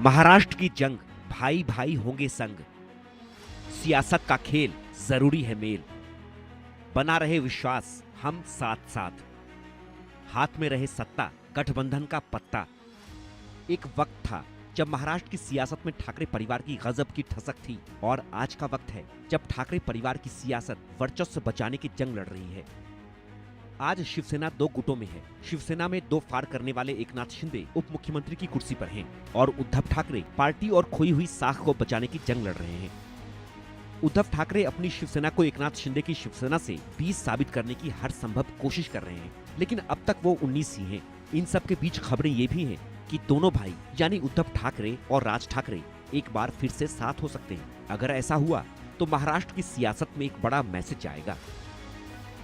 महाराष्ट्र की जंग, भाई भाई होंगे संग। सियासत का खेल, जरूरी है मेल। बना रहे विश्वास, हम साथ साथ। हाथ में रहे सत्ता, गठबंधन का पत्ता। एक वक्त था जब महाराष्ट्र की सियासत में ठाकरे परिवार की गजब की ठसक थी, और आज का वक्त है जब ठाकरे परिवार की सियासत वर्चस्व बचाने की जंग लड़ रही है। आज शिवसेना दो गुटों में है। शिवसेना में दो फार करने वाले एकनाथ शिंदे उप मुख्यमंत्री की कुर्सी पर हैं, और उद्धव ठाकरे पार्टी और खोई हुई साख को बचाने की जंग लड़ रहे हैं। उद्धव ठाकरे अपनी शिवसेना को एकनाथ शिंदे की शिवसेना से 20 साबित करने की हर संभव कोशिश कर रहे हैं, लेकिन अब तक वो 19 ही हैं। इन सब के बीच खबरें ये भी हैं कि दोनों भाई यानी उद्धव ठाकरे और राज ठाकरे एक बार फिर से साथ हो सकते हैं। अगर ऐसा हुआ तो महाराष्ट्र की सियासत में एक बड़ा मैसेज आएगा।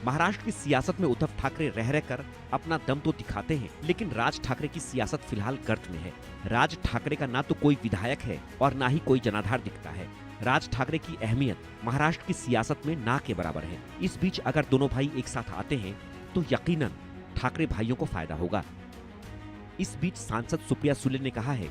महाराष्ट्र की सियासत में उद्धव ठाकरे रह रहकर अपना दम तो दिखाते हैं, लेकिन राज ठाकरे की सियासत फिलहाल गर्त में है। राज ठाकरे का ना तो कोई विधायक है और ना ही कोई जनाधार दिखता है। राज ठाकरे की अहमियत महाराष्ट्र की सियासत में ना के बराबर है। इस बीच अगर दोनों भाई एक साथ आते हैं तो यकीनन ठाकरे भाइयों को फायदा होगा। इस बीच सांसद सुप्रिया सुले ने कहा है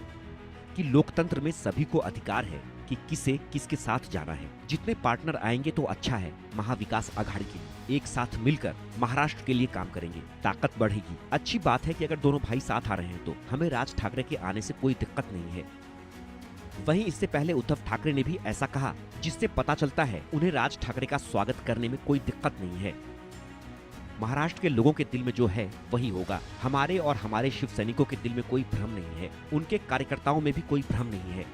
कि लोकतंत्र में सभी को अधिकार है कि किसे किसके साथ जाना है। जितने पार्टनर आएंगे तो अच्छा है। महाविकास आघाड़ी के लिए एक साथ मिलकर महाराष्ट्र के लिए काम करेंगे, ताकत बढ़ेगी। अच्छी बात है कि अगर दोनों भाई साथ आ रहे हैं तो हमें राज ठाकरे के आने से कोई दिक्कत नहीं है। वहीं इससे पहले उद्धव ठाकरे ने भी ऐसा कहा, जिससे पता चलता है उन्हें राज ठाकरे का स्वागत करने में कोई दिक्कत नहीं है। महाराष्ट्र के लोगों के दिल में जो है वही होगा। हमारे और हमारे शिव सैनिकों के दिल में कोई भ्रम नहीं है, उनके कार्यकर्ताओं में भी कोई भ्रम नहीं है।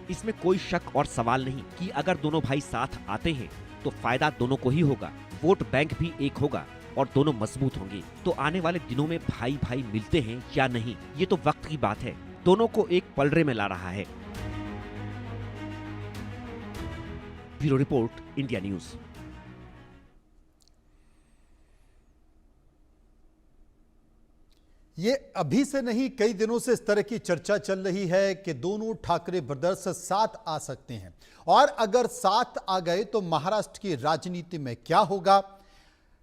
इसमें कोई शक और सवाल नहीं कि अगर दोनों भाई साथ आते हैं तो फायदा दोनों को ही होगा। वोट बैंक भी एक होगा और दोनों मजबूत होंगे। तो आने वाले दिनों में भाई भाई मिलते हैं या नहीं, ये तो वक्त की बात है। दोनों को एक पलड़े में ला रहा है। Bureau report, India news. ये अभी से नहीं, कई दिनों से इस तरह की चर्चा चल रही है कि दोनों ठाकरे ब्रदर्स साथ आ सकते हैं, और अगर साथ आ गए तो महाराष्ट्र की राजनीति में क्या होगा।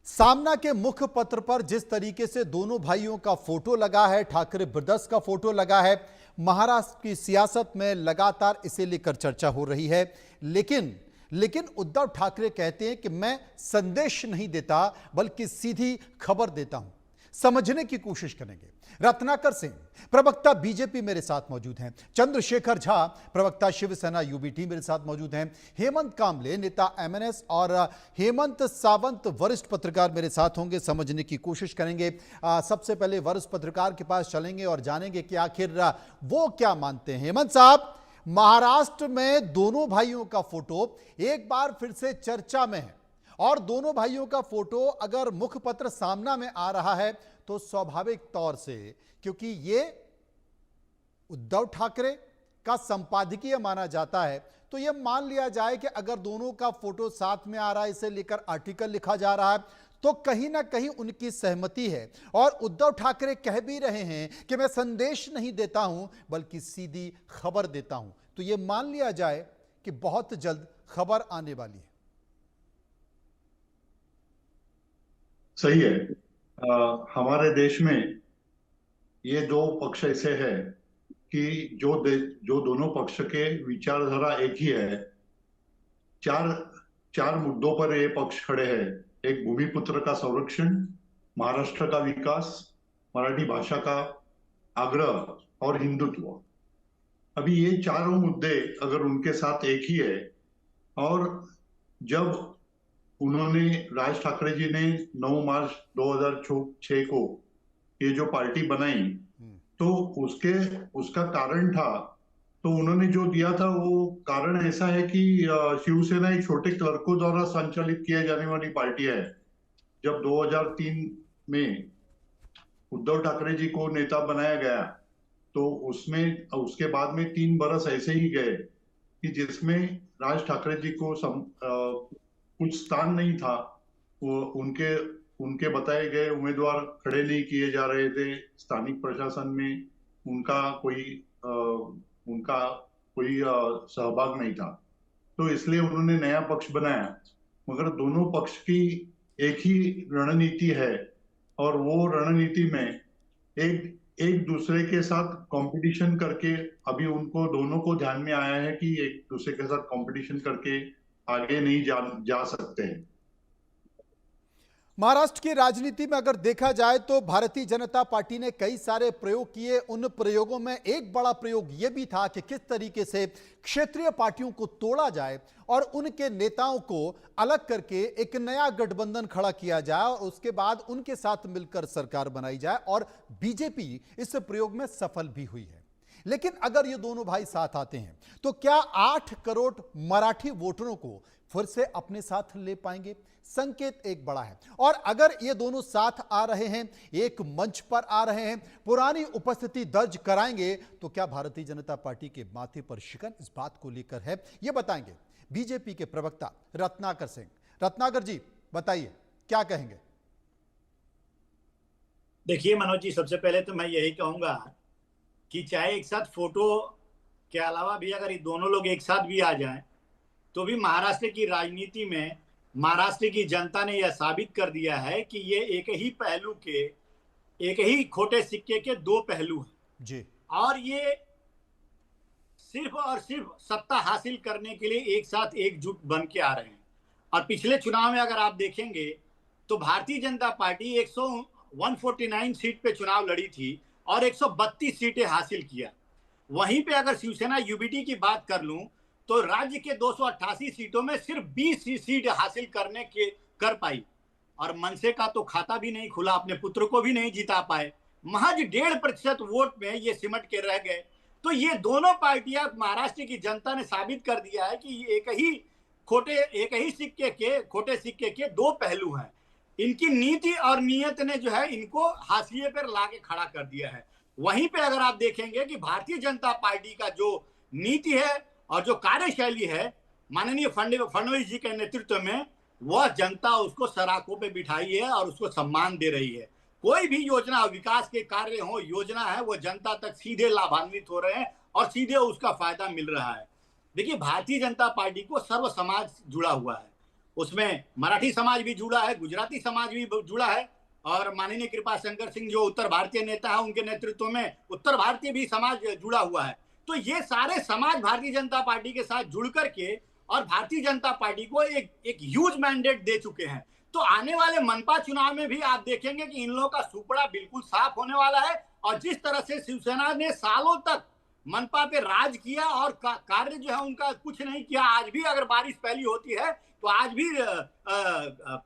सामना के मुख्य पत्र पर जिस तरीके से दोनों भाइयों का फोटो लगा है, ठाकरे ब्रदर्स का फोटो लगा है, महाराष्ट्र की सियासत में लगातार इसे लेकर चर्चा हो रही है। लेकिन उद्धव ठाकरे कहते हैं कि मैं संदेश नहीं देता बल्कि सीधी खबर देता हूं। समझने की कोशिश करेंगे। रत्नाकर सिंह, प्रवक्ता बीजेपी, मेरे साथ मौजूद हैं। चंद्रशेखर झा, प्रवक्ता शिवसेना यूबीटी, मेरे साथ मौजूद हैं। हेमंत कामले, नेता एमएनएस, और हेमंत सावंत, वरिष्ठ पत्रकार, मेरे साथ होंगे। समझने की कोशिश करेंगे। सबसे पहले वरिष्ठ पत्रकार के पास चलेंगे और जानेंगे कि आखिर वो क्या मानते हैं। हेमंत साहब, महाराष्ट्र में दोनों भाइयों का फोटो एक बार फिर से चर्चा में है, और दोनों भाइयों का फोटो अगर मुखपत्र सामना में आ रहा है तो स्वाभाविक तौर से, क्योंकि ये उद्धव ठाकरे का संपादकीय माना जाता है, तो यह मान लिया जाए कि अगर दोनों का फोटो साथ में आ रहा है, इसे लेकर आर्टिकल लिखा जा रहा है, तो कहीं ना कहीं उनकी सहमति है। और उद्धव ठाकरे कह भी रहे हैं कि मैं संदेश नहीं देता हूं बल्कि सीधी खबर देता हूं। तो यह मान लिया जाए कि बहुत जल्द खबर आने वाली है। सही है। हमारे देश में ये दो पक्ष ऐसे हैं कि जो दोनों पक्ष के विचारधारा एक ही है। चार चार मुद्दों पर ये पक्ष खड़े हैं। एक भूमिपुत्र का संरक्षण, महाराष्ट्र का विकास, मराठी भाषा का आग्रह और हिंदुत्व। अभी ये चारों मुद्दे अगर उनके साथ एक ही है, और जब उन्होंने, राज ठाकरे जी ने 9 मार्च 2006 को ये जो पार्टी बनाई, तो उसका कारण था, तो उन्होंने जो दिया था वो कारण ऐसा है कि शिवसेना एक छोटे क्लर्कों द्वारा संचालित किए जाने वाली पार्टी है। जब 2003 में उद्धव ठाकरे जी को नेता बनाया गया, तो उसके बाद में 3 बरस ऐसे ही गए कि जिसमें राज ठाकरे जी को कुछ स्थान नहीं था। वो उनके बताए गए उम्मीदवार खड़े नहीं किए जा रहे थे। स्थानिक प्रशासन में उनका कोई सहभाग नहीं था, तो इसलिए उन्होंने नया पक्ष बनाया। मगर दोनों पक्ष की एक ही रणनीति है, और वो रणनीति में एक एक दूसरे के साथ कंपटीशन करके, अभी उनको दोनों को ध्यान में आया है कि एक दूसरे के साथ कंपटीशन करके आगे नहीं जा सकते हैं। महाराष्ट्र की राजनीति में अगर देखा जाए तो भारतीय जनता पार्टी ने कई सारे प्रयोग किए। उन प्रयोगों में एक बड़ा प्रयोग यह भी था कि किस तरीके से क्षेत्रीय पार्टियों को तोड़ा जाए और उनके नेताओं को अलग करके एक नया गठबंधन खड़ा किया जाए और उसके बाद उनके साथ मिलकर सरकार बनाई जाए, और बीजेपी इस प्रयोग में सफल भी हुई है। लेकिन अगर ये दोनों भाई साथ आते हैं तो क्या 8 करोड़ मराठी वोटरों को फिर से अपने साथ ले पाएंगे? संकेत एक बड़ा है। और अगर ये दोनों साथ आ रहे हैं, एक मंच पर आ रहे हैं, पुरानी उपस्थिति दर्ज कराएंगे, तो क्या भारतीय जनता पार्टी के माथे पर शिकन? इस बात को लेकर है, ये बताएंगे बीजेपी के प्रवक्ता रत्नाकर सिंह। रत्नाकर जी, बताइए क्या कहेंगे? देखिए मनोज जी, सबसे पहले तो मैं यही कहूंगा कि चाहे एक साथ फोटो के अलावा भी अगर ये दोनों लोग एक साथ भी आ जाएं, तो भी महाराष्ट्र की राजनीति में महाराष्ट्र की जनता ने यह साबित कर दिया है कि ये एक ही पहलू के, एक ही खोटे सिक्के के दो पहलू हैं जी। और ये सिर्फ और सिर्फ सत्ता हासिल करने के लिए एक साथ एकजुट बन के आ रहे हैं। और पिछले चुनाव में अगर आप देखेंगे तो भारतीय जनता पार्टी 149 सीट पे चुनाव लड़ी थी और 132 सीटें हासिल किया। वहीं पे अगर शिवसेना यूबीटी की बात कर लूं तो राज्य के 288 सीटों में सिर्फ 20 सीट हासिल कर पाई और मनसे का तो खाता भी नहीं खुला, अपने पुत्र को भी नहीं जिता पाए, महज 1.5% वोट में ये सिमट के रह गए। तो ये दोनों पार्टियां महाराष्ट्र की जनता ने साबित कर दिया है कि एक ही खोटे सिक्के के दो पहलू हैं। इनकी नीति और नीयत ने जो है इनको हाशिए पर लाके खड़ा कर दिया है। वहीं पे अगर आप देखेंगे कि भारतीय जनता पार्टी का जो नीति है और जो कार्यशैली है माननीय फडणवीस जी के नेतृत्व में, वह जनता उसको सराखों पे बिठाई है और उसको सम्मान दे रही है। कोई भी योजना, विकास के कार्य हो, योजना है, वो जनता तक सीधे लाभान्वित हो रहे हैं और सीधे उसका फायदा मिल रहा है। देखिए, भारतीय जनता पार्टी को सर्व समाज जुड़ा हुआ है, उसमें मराठी समाज भी जुड़ा है, गुजराती समाज भी जुड़ा है और माननीय कृपा शंकर सिंह जो उत्तर भारतीय नेता है, उनके नेतृत्व में उत्तर भारतीय भी समाज जुड़ा हुआ है। तो ये सारे समाज भारतीय जनता पार्टी के साथ जुड़ करके और भारतीय जनता पार्टी को एक ह्यूज मैंडेट दे चुके हैं। तो आने वाले मनपा चुनाव में भी आप देखेंगे कि इन लोगों का सुपड़ा बिल्कुल साफ होने वाला है। और जिस तरह से शिवसेना ने सालों तक मनपा पे राज किया और कार्य जो है उनका कुछ नहीं किया, आज भी अगर बारिश पहली होती है तो आज भी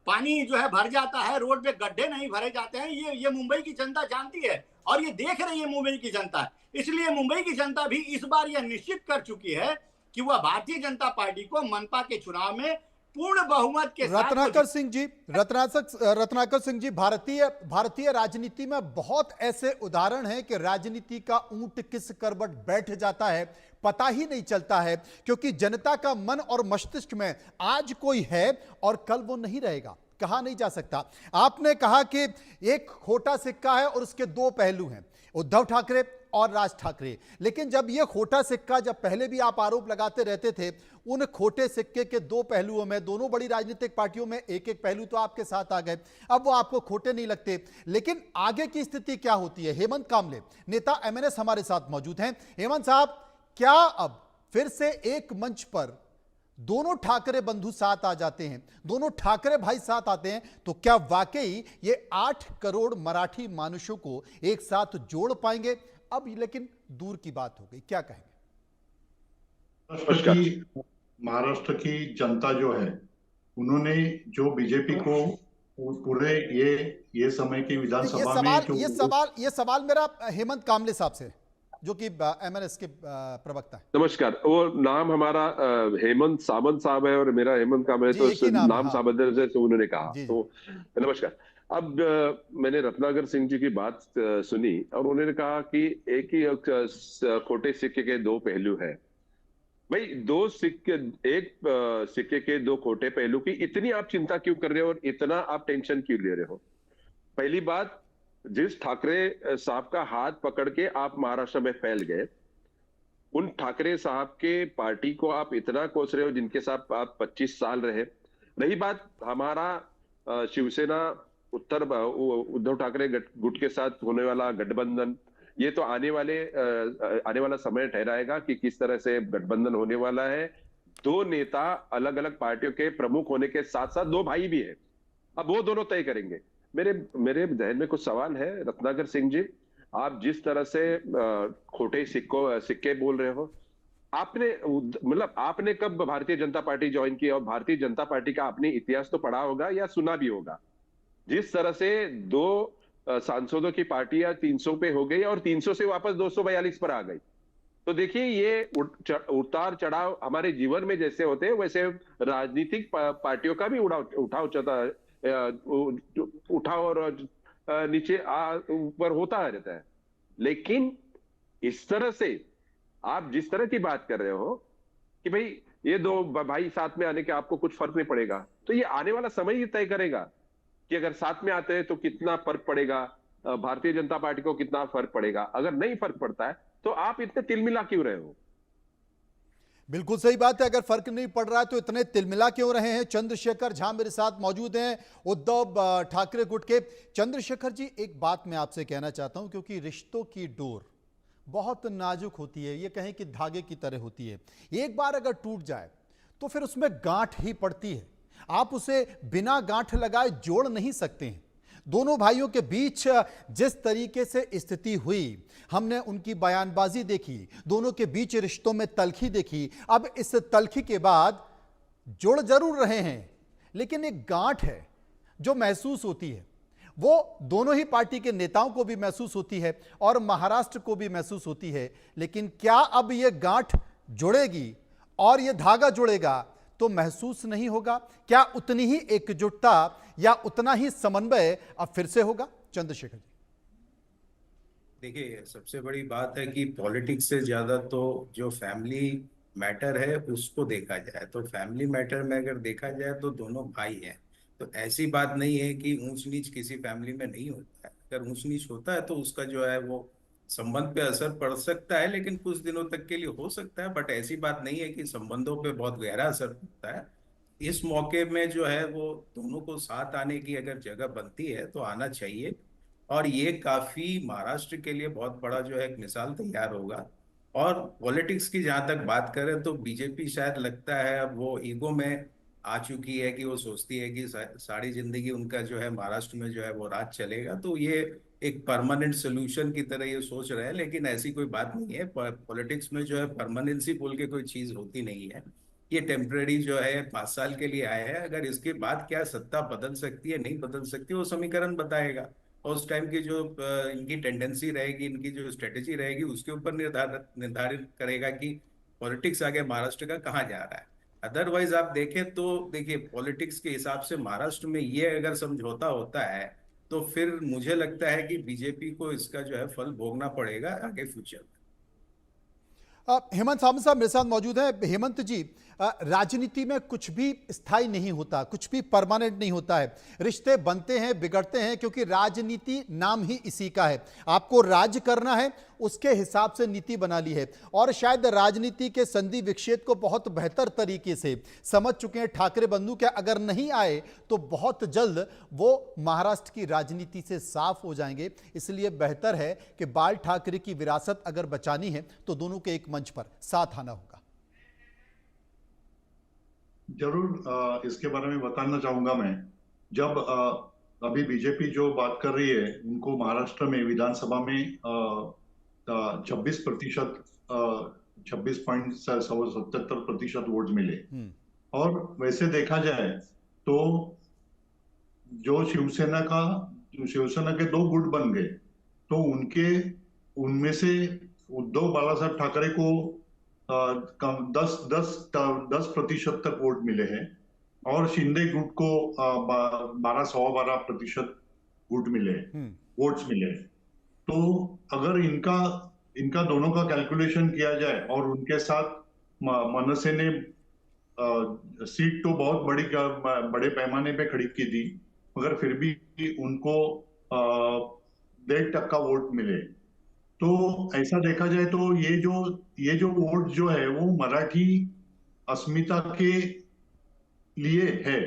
पानी जो है भर जाता है, रोड पे गड्ढे नहीं भरे जाते हैं। ये मुंबई की जनता जानती है और ये देख रही है मुंबई की जनता। इसलिए मुंबई की जनता भी इस बार यह निश्चित कर चुकी है कि वह भारतीय जनता पार्टी को मनपा के चुनाव में पूर्ण बहुमत के साथ। रत्नाकर सिंह जी, भारतीय राजनीति में बहुत ऐसे उदाहरण हैं कि राजनीति का ऊंट किस करवट बैठ जाता है पता ही नहीं चलता है, क्योंकि जनता का मन और मस्तिष्क में आज कोई है और कल वो नहीं रहेगा, कहा नहीं जा सकता। आपने कहा कि एक खोटा सिक्का है और उसके दो पहलू हैं, उद्धव ठाकरे और राज ठाकरे। लेकिन जब ये खोटा सिक्का, जब पहले भी आप आरोप लगाते रहते थे, उन खोटे सिक्के के दो पहलुओं में दोनों बड़ी राजनीतिक पार्टियों में एक एक पहलू तो आपके साथ आ गए, अब वो आपको खोटे नहीं लगते। लेकिन आगे की स्थिति क्या होती है? हेमंत कामले, नेता एमएनएस, हमारे साथ मौजूद हैं। हेमंत साहब, क्या अब फिर से एक मंच पर दोनों ठाकरे बंधु साथ आ जाते हैं, दोनों ठाकरे भाई साथ आते हैं, तो क्या वाकई ये 8 करोड़ मराठी मानुषों को एक साथ जोड़ पाएंगे? अब लेकिन दूर की बात हो गई, क्या कहेंगे? महाराष्ट्र की जनता जो है, उन्होंने जो बीजेपी को पूरे ये समय की विधानसभा में ये सवाल मेरा हेमंत कामले साहब से, जो कि एमएनएस के प्रवक्ता है। नमस्कार। वो नाम हमारा हेमंत सामंत साहब है और मेरा हेमंत कामले, तो नाम सामंजस्य से उन्होंने कहा, तो नमस्कार। अब मैंने रत्नाकर सिंह जी की बात सुनी और उन्होंने कहा कि एक ही खोटे सिक्के के दो पहलू है। भाई, एक सिक्के के दो खोटे पहलू की इतनी आप चिंता क्यों कर रहे हो और इतना आप टेंशन क्यों ले रहे हो? पहली बात, जिस ठाकरे साहब का हाथ पकड़ के आप महाराष्ट्र में फैल गए, उन ठाकरे साहब के पार्टी को आप इतना कोस रहे हो जिनके साथ आप 25 साल रहे। रही बात हमारा शिवसेना उद्धव ठाकरे गुट के साथ होने वाला गठबंधन, ये तो आने वाला समय ठहराएगा कि किस तरह से गठबंधन होने वाला है। दो नेता अलग अलग पार्टियों के प्रमुख होने के साथ साथ दो भाई भी हैं, अब वो दोनों तय करेंगे। मेरे मेरे ध्यान में कुछ सवाल है रत्नाकर सिंह जी, आप जिस तरह से खोटे सिक्के बोल रहे हो, आपने मतलब आपने कब भारतीय जनता पार्टी ज्वाइन की और भारतीय जनता पार्टी का आपने इतिहास तो पढ़ा होगा या सुना भी होगा। जिस तरह से दो सांसदों की पार्टियां 300 पे हो गई और 300 से वापस 242 पर आ गई, तो देखिए ये उतार चढ़ाव हमारे जीवन में जैसे होते हैं वैसे राजनीतिक पार्टियों का भी उठाव और नीचे ऊपर होता रहता है। लेकिन इस तरह से आप जिस तरह की बात कर रहे हो कि भाई ये दो भाई साथ में आने के आपको कुछ फर्क नहीं पड़ेगा, तो ये आने वाला समय ही तय करेगा कि अगर साथ में आते हैं तो कितना फर्क पड़ेगा, भारतीय जनता पार्टी को कितना फर्क पड़ेगा। अगर नहीं फर्क पड़ता है तो आप इतने तिलमिला क्यों रहे हो? बिल्कुल सही बात है, अगर फर्क नहीं पड़ रहा है तो इतने तिलमिला क्यों रहे हैं। चंद्रशेखर झा मेरे साथ मौजूद हैं, उद्धव ठाकरे गुट के। चंद्रशेखर जी, एक बात मैं आपसे कहना चाहता हूं, क्योंकि रिश्तों की डोर बहुत नाजुक होती है, ये कहें कि धागे की तरह होती है। एक बार अगर टूट जाए तो फिर उसमें गांठ ही पड़ती है, आप उसे बिना गांठ लगाए जोड़ नहीं सकते हैं। दोनों भाइयों के बीच जिस तरीके से स्थिति हुई, हमने उनकी बयानबाजी देखी, दोनों के बीच रिश्तों में तलखी देखी। अब इस तलखी के बाद जोड़ जरूर रहे हैं, लेकिन एक गांठ है जो महसूस होती है, वो दोनों ही पार्टी के नेताओं को भी महसूस होती है और महाराष्ट्र को भी महसूस होती है। लेकिन क्या अब यह गांठ जुड़ेगी और यह धागा जुड़ेगा तो महसूस नहीं होगा? क्या उतनी ही एकजुटता या उतना ही समन्वय अब फिर से होगा? चंद्रशेखर जी, देखिए, सबसे बड़ी बात है कि पॉलिटिक्स से ज्यादा तो जो फैमिली मैटर है उसको देखा जाए, तो फैमिली मैटर में अगर देखा जाए तो दोनों भाई हैं। तो ऐसी बात नहीं है कि ऊंच नीच किसी फैमिली में नहीं होता है। अगर ऊंच नीच होता है तो उसका जो है वो संबंध पे असर पड़ सकता है, लेकिन कुछ दिनों तक के लिए हो सकता है। बट ऐसी बात नहीं है कि संबंधों पे बहुत गहरा असर पड़ता है। इस मौके में जो है वो दोनों को साथ आने की अगर जगह बनती है तो आना चाहिए। और ये काफी महाराष्ट्र के लिए बहुत बड़ा जो है एक मिसाल तैयार होगा। और पॉलिटिक्स की जहां तक बात करें तो बीजेपी शायद लगता है अब वो ईगो में आ चुकी है कि वो सोचती है कि सारी जिंदगी उनका जो है महाराष्ट्र में जो है वो राज चलेगा, तो ये एक परमानेंट सोल्यूशन की तरह ये सोच रहे हैं। लेकिन ऐसी कोई बात नहीं है। पॉलिटिक्स में जो है परमानेंसी बोल के कोई चीज होती नहीं है। ये टेम्परेरी जो है 5 साल के लिए आया है। अगर इसके बाद क्या सत्ता बदल सकती है नहीं बदल सकती, वो समीकरण बताएगा। और उस टाइम की जो इनकी टेंडेंसी रहेगी, इनकी जो स्ट्रेटेजी रहेगी, उसके ऊपर निर्धारित करेगा कि पॉलिटिक्स आगे महाराष्ट्र का कहाँ जा रहा है। अदरवाइज आप देखें तो देखिए, पॉलिटिक्स के हिसाब से महाराष्ट्र में ये अगर समझौता होता है तो फिर मुझे लगता है कि बीजेपी को इसका जो है फल भोगना पड़ेगा आगे फ्यूचर में। हेमंत सामंत साहब मेरे साथ मौजूद है। हेमंत जी, राजनीति में कुछ भी स्थायी नहीं होता, कुछ भी परमानेंट नहीं होता है। रिश्ते बनते हैं, बिगड़ते हैं, क्योंकि राजनीति नाम ही इसी का है। आपको राज करना है, उसके हिसाब से नीति बना ली है। और शायद राजनीति के संधि विच्छेद को बहुत बेहतर तरीके से समझ चुके हैं ठाकरे बंधु। क्या अगर नहीं आए तो बहुत जल्द वो महाराष्ट्र की राजनीति से साफ हो जाएंगे। इसलिए बेहतर है कि बाल ठाकरे की विरासत अगर बचानी है तो दोनों के एक मंच पर साथ आना होगा। जरूर इसके बारे में बताना चाहूंगा मैं। जब अभी बीजेपी जो बात कर रही है, उनको महाराष्ट्र में विधानसभा में 26% 26.77% वोट मिले। और वैसे देखा जाए तो जो शिवसेना के 2 गुट बन गए, तो उनमें से उद्धव बालासाहेब ठाकरे को 10% तक वोट मिले हैं और शिंदे गुट को 12% वोट मिले, वोट्स मिले। तो अगर इनका दोनों का कैलकुलेशन किया जाए और उनके साथ मनसे ने सीट तो बहुत बड़े पैमाने पे खड़ी की थी, मगर फिर भी उनको 1.5% वोट मिले। तो ऐसा देखा जाए तो ये जो वोट जो है वो मराठी अस्मिता के लिए है,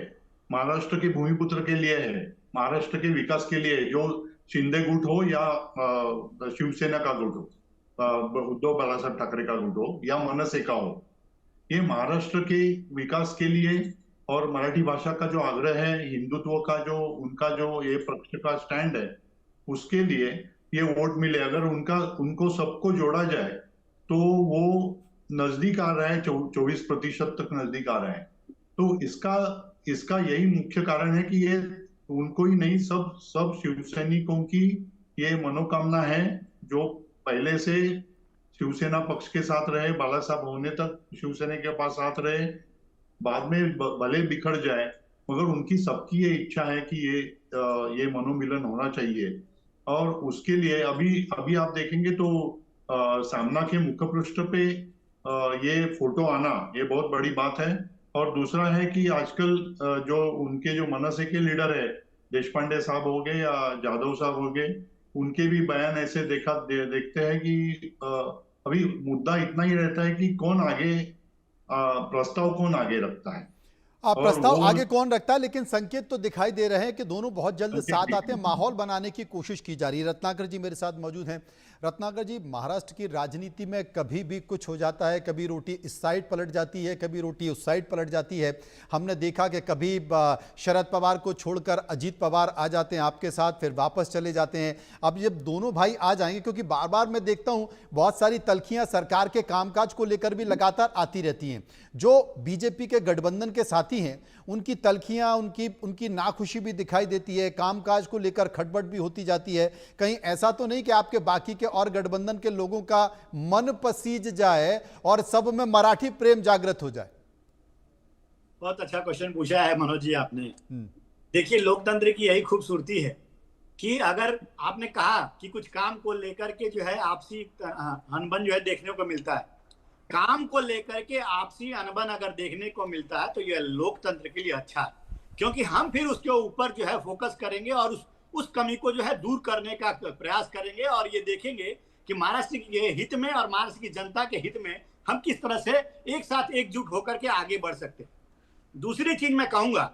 महाराष्ट्र के भूमिपुत्र के लिए है, महाराष्ट्र के विकास के लिए, जो शिंदे गुट हो या शिवसेना का गुट हो, उद्धव बालासाहेब ठाकरे का गुट हो या मनसे का हो, ये महाराष्ट्र के विकास के लिए और मराठी भाषा का जो आग्रह है, हिंदुत्व का जो उनका जो ये पक्ष का स्टैंड है, उसके लिए ये वोट मिले। अगर उनको सबको जोड़ा जाए तो वो नजदीक आ रहा है, 24% तक नजदीक आ रहा है। तो इसका यही मुख्य कारण है कि ये उनको ही नहीं, सब शिवसैनिकों की ये मनोकामना है, जो पहले से शिवसेना पक्ष के साथ रहे, बाला साहब होने तक शिवसेना के पास साथ रहे, बाद में भले बिखर जाए, मगर उनकी सबकी ये इच्छा है कि ये मनोमिलन होना चाहिए। और उसके लिए अभी आप देखेंगे तो सामना के मुख्य पृष्ठ पे ये फोटो आना ये बहुत बड़ी बात है। और दूसरा है कि आजकल जो उनके जो मनसे के लीडर है, देशपांडे साहब हो गए या जाधव साहब हो गए, उनके भी बयान ऐसे देखते हैं कि अभी मुद्दा इतना ही रहता है कि प्रस्ताव कौन आगे रखता है। प्रस्ताव आगे कौन रखता है, लेकिन संकेत तो दिखाई दे रहे हैं कि दोनों बहुत जल्द साथ आते हैं। माहौल बनाने की कोशिश की जा रही है। रत्नाकर जी मेरे साथ मौजूद हैं। रत्नाकर जी, महाराष्ट्र की राजनीति में कभी भी कुछ हो जाता है, कभी रोटी इस साइड पलट जाती है, कभी रोटी उस साइड पलट जाती है। हमने देखा कि कभी शरद पवार को छोड़कर अजीत पवार आ जाते हैं आपके साथ, फिर वापस चले जाते हैं। अब जब दोनों भाई आ जाएंगे, क्योंकि बार बार मैं देखता हूं बहुत सारी तल्खियां सरकार के कामकाज को लेकर भी लगातार आती रहती हैं। जो बीजेपी के गठबंधन के साथी हैं उनकी तल्खियां, उनकी नाखुशी भी दिखाई देती है, कामकाज को लेकर खटपट भी होती जाती है। कहीं ऐसा तो नहीं कि आपके बाकी के और गठबंधन के लोगों का मन पसीज जाए और सब में मराठी प्रेम जागृत हो जाए? बहुत अच्छा क्वेश्चन पूछा है मनोज जी आपने। देखिए, लोकतंत्र की यही खूबसूरती है कि अगर आपने कहा कि कुछ काम को लेकर के जो है आपसी अनबन जो है देखने को मिलता है, काम को लेकर के आपसी अनबन अगर देखने को मिलता है तो यह लोकतंत्र के लिए अच्छा है, क्योंकि हम फिर उसके ऊपर जो है फोकस करेंगे और उस कमी को जो है दूर करने का प्रयास करेंगे और ये देखेंगे कि महाराष्ट्र के हित में और महाराष्ट्र की जनता के हित में हम किस तरह से एक साथ एकजुट होकर के आगे बढ़ सकते हैं। दूसरी चीज मैं कहूंगा,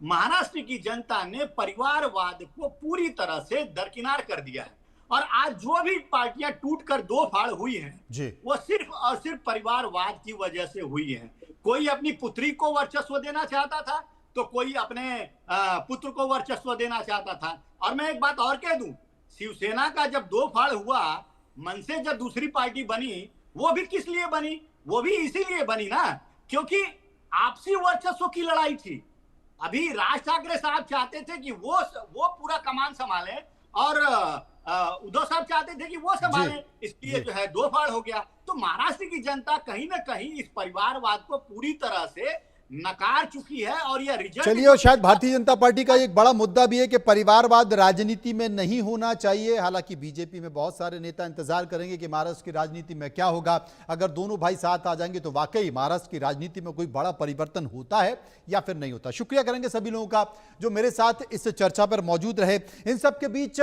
महाराष्ट्र की जनता ने परिवारवाद को पूरी तरह से दरकिनार कर दिया है और आज जो भी पार्टियां टूटकर दो फाड़ हुई हैं वो सिर्फ और सिर्फ परिवारवाद की वजह से हुई है। कोई अपनी पुत्री को वर्चस्व देना चाहता था तो कोई अपने पुत्र को वर्चस्व देना चाहता था। और मैं एक बात और कह दूं, शिवसेना का जब दो फाड़ हुआ, मन से जब दूसरी पार्टी बनी, वो भी किस लिए बनी? वो भी इसीलिए बनी ना, क्योंकि आपसी वर्चस्व की लड़ाई थी। अभी राज ठाकरे साहब चाहते थे कि वो पूरा कमान संभाले और उद्धव साहब चाहते थे कि वो संभाले, इसलिए जो है दो फाड़ हो गया। तो महाराष्ट्र की जनता कहीं ना कहीं इस परिवारवाद को पूरी तरह से नकार चुकी है और यह रिजल्ट। चलिए, और शायद भारतीय जनता पार्टी का एक बड़ा मुद्दा भी है कि परिवारवाद राजनीति में नहीं होना चाहिए। हालांकि बीजेपी में बहुत सारे नेता इंतजार करेंगे कि महाराष्ट्र की राजनीति में क्या होगा। अगर दोनों भाई साथ आ जाएंगे तो वाकई महाराष्ट्र की राजनीति में कोई बड़ा परिवर्तन होता है या फिर नहीं होता। शुक्रिया करेंगे सभी लोगों का जो मेरे साथ इस चर्चा पर मौजूद रहे। इन सब के बीच